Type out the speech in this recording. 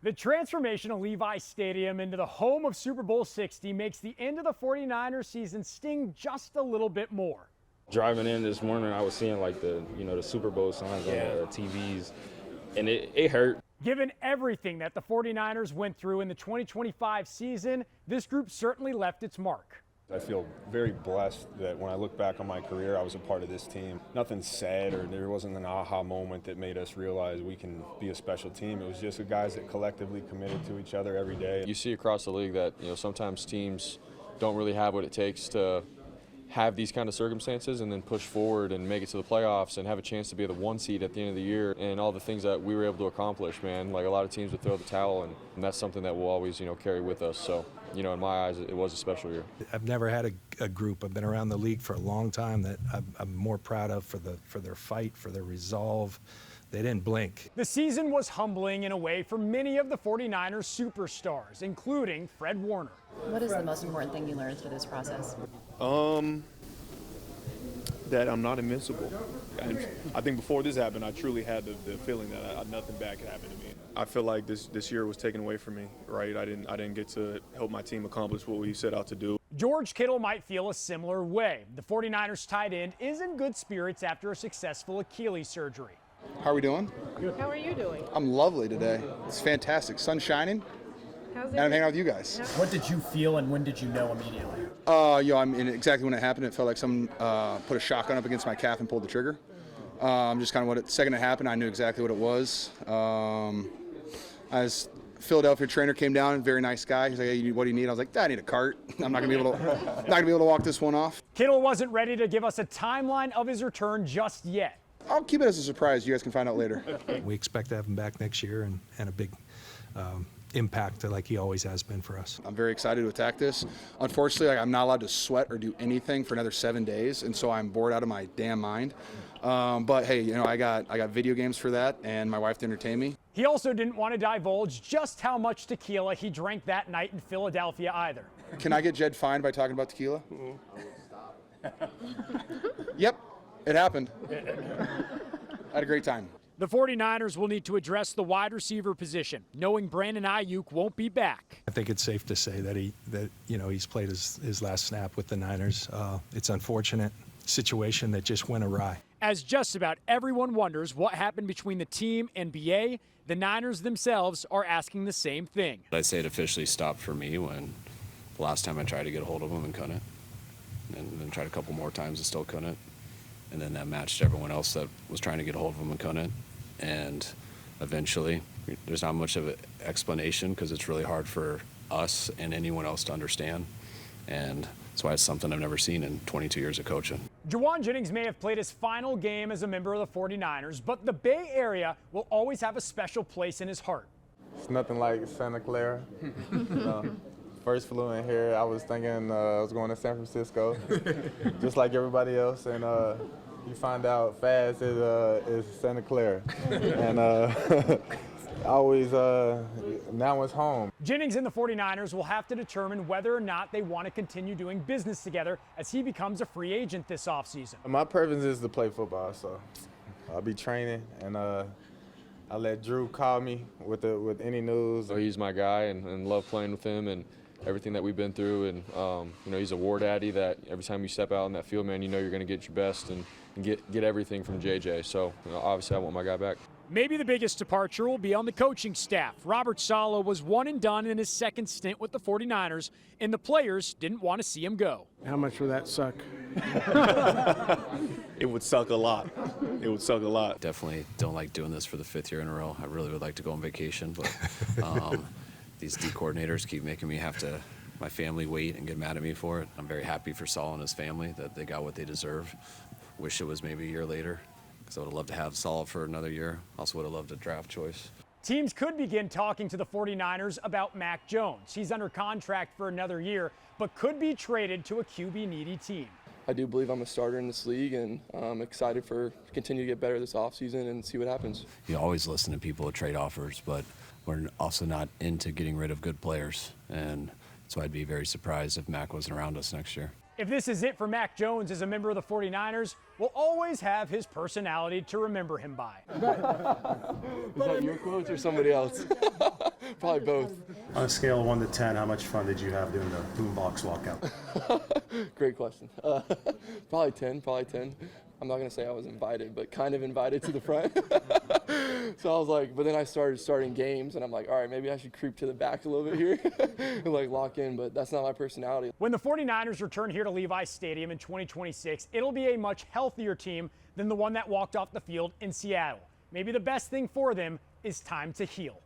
The transformation of Levi Stadium into the home of Super Bowl 60 makes the end of the 49ers season sting just a little bit more. Driving in this morning, I was seeing like the Super Bowl signs on the TVs, and it hurt. Given everything that the 49ers went through in the 2025 season, this group certainly left its mark. I feel very blessed that when I look back on my career, I was a part of this team. Nothing said, or there wasn't an aha moment that made us realize we can be a special team. It was just the guys that collectively committed to each other every day. You see across the league that sometimes teams don't really have what it takes to have these kind of circumstances and then push forward and make it to the playoffs and have a chance to be the 1 seed at the end of the year, and all the things that we were able to accomplish, man. Like, a lot of teams would throw the towel, and that's something that we'll always, carry with us. So, in my eyes, it was a special year. I've never had a group, I've been around the league for a long time, that I'm more proud of for their fight, for their resolve. They didn't blink. The season was humbling in a way for many of the 49ers superstars, including Fred Warner. What is the most important thing you learned through this process? That I'm not invincible. I think before this happened, I truly had the feeling that nothing bad could happen to me. I feel like this year was taken away from me, right? I didn't get to help my team accomplish what we set out to do. George Kittle might feel a similar way. The 49ers tight end is in good spirits after a successful Achilles surgery. How are we doing? Good. How are you doing? I'm lovely today. It's fantastic. Sun's shining. How's it? And I'm hanging out with you guys. What did you feel and when did you know immediately? I mean, exactly when it happened, it felt like someone put a shotgun up against my calf and pulled the trigger. Just kind of the second it happened, I knew exactly what it was. As Philadelphia trainer came down, very nice guy. He's like, "Hey, what do you need?" I was like, "I need a cart. I'm not gonna be able to walk this one off." Kittle wasn't ready to give us a timeline of his return just yet. I'll keep it as a surprise. You guys can find out later. We expect to have him back next year and a big impact like he always has been for us. I'm very excited to attack this. Unfortunately, I'm not allowed to sweat or do anything for another 7 days, and so I'm bored out of my damn mind. But hey, I got video games for that, and my wife to entertain me. He also didn't want to divulge just how much tequila he drank that night in Philadelphia either. Can I get Jed fined by talking about tequila? Yep, it happened. I had a great time. The 49ers will need to address the wide receiver position, knowing Brandon Aiyuk won't be back. I think it's safe to say that he's played his last snap with the Niners. It's an unfortunate situation that just went awry. As just about everyone wonders what happened between the team and BA, the Niners themselves are asking the same thing. I'd say it officially stopped for me when the last time I tried to get a hold of him and couldn't, and then tried a couple more times and still couldn't, and then that matched everyone else that was trying to get a hold of him and couldn't, and eventually there's not much of an explanation because it's really hard for us and anyone else to understand, and that's why it's something I've never seen in 22 years of coaching. Jennings may have played his final game as a member of the 49ers, but the Bay Area will always have a special place in his heart. It's nothing like Santa Clara. First flew in here, I was thinking I was going to San Francisco, just like everybody else, and you find out fast it's Santa Clara. And always, now it's home. Jennings and the 49ers will have to determine whether or not they want to continue doing business together as he becomes a free agent this offseason. My preference is to play football, so I'll be training, and I'll let Drew call me with any news. So he's my guy, and love playing with him and everything that we've been through. And he's a war daddy that every time you step out on that field, man, you're going to get your best and get everything from JJ. So obviously I want my guy back. Maybe the biggest departure will be on the coaching staff. Robert Saleh was one and done in his second stint with the 49ers, and the players didn't want to see him go. How much would that suck? It would suck a lot. It would suck a lot. Definitely don't like doing this for the 5th year in a row. I really would like to go on vacation, but these D coordinators keep making me have to, my family wait and get mad at me for it. I'm very happy for Saul and his family that they got what they deserve. Wish it was maybe a year later, because I would have loved to have Saul for another year. Also would have loved a draft choice. Teams could begin talking to the 49ers about Mac Jones. He's under contract for another year, but could be traded to a QB-needy team. I do believe I'm a starter in this league, and I'm excited to continue to get better this offseason and see what happens. You always listen to people with trade offers, but we're also not into getting rid of good players, and so I'd be very surprised if Mac wasn't around us next year. If this is it for Mac Jones as a member of the 49ers, we'll always have his personality to remember him by. Is that your quotes or somebody else? Probably both. On a scale of 1 to 10, how much fun did you have doing the boombox walkout? Great question. Probably 10. I'm not going to say I was invited, but kind of invited to the front. So I was like, but then I starting games, and I'm like, all right, maybe I should creep to the back a little bit here and like lock in, but that's not my personality. When the 49ers return here to Levi Stadium in 2026, it'll be a much healthier team than the one that walked off the field in Seattle. Maybe the best thing for them is time to heal.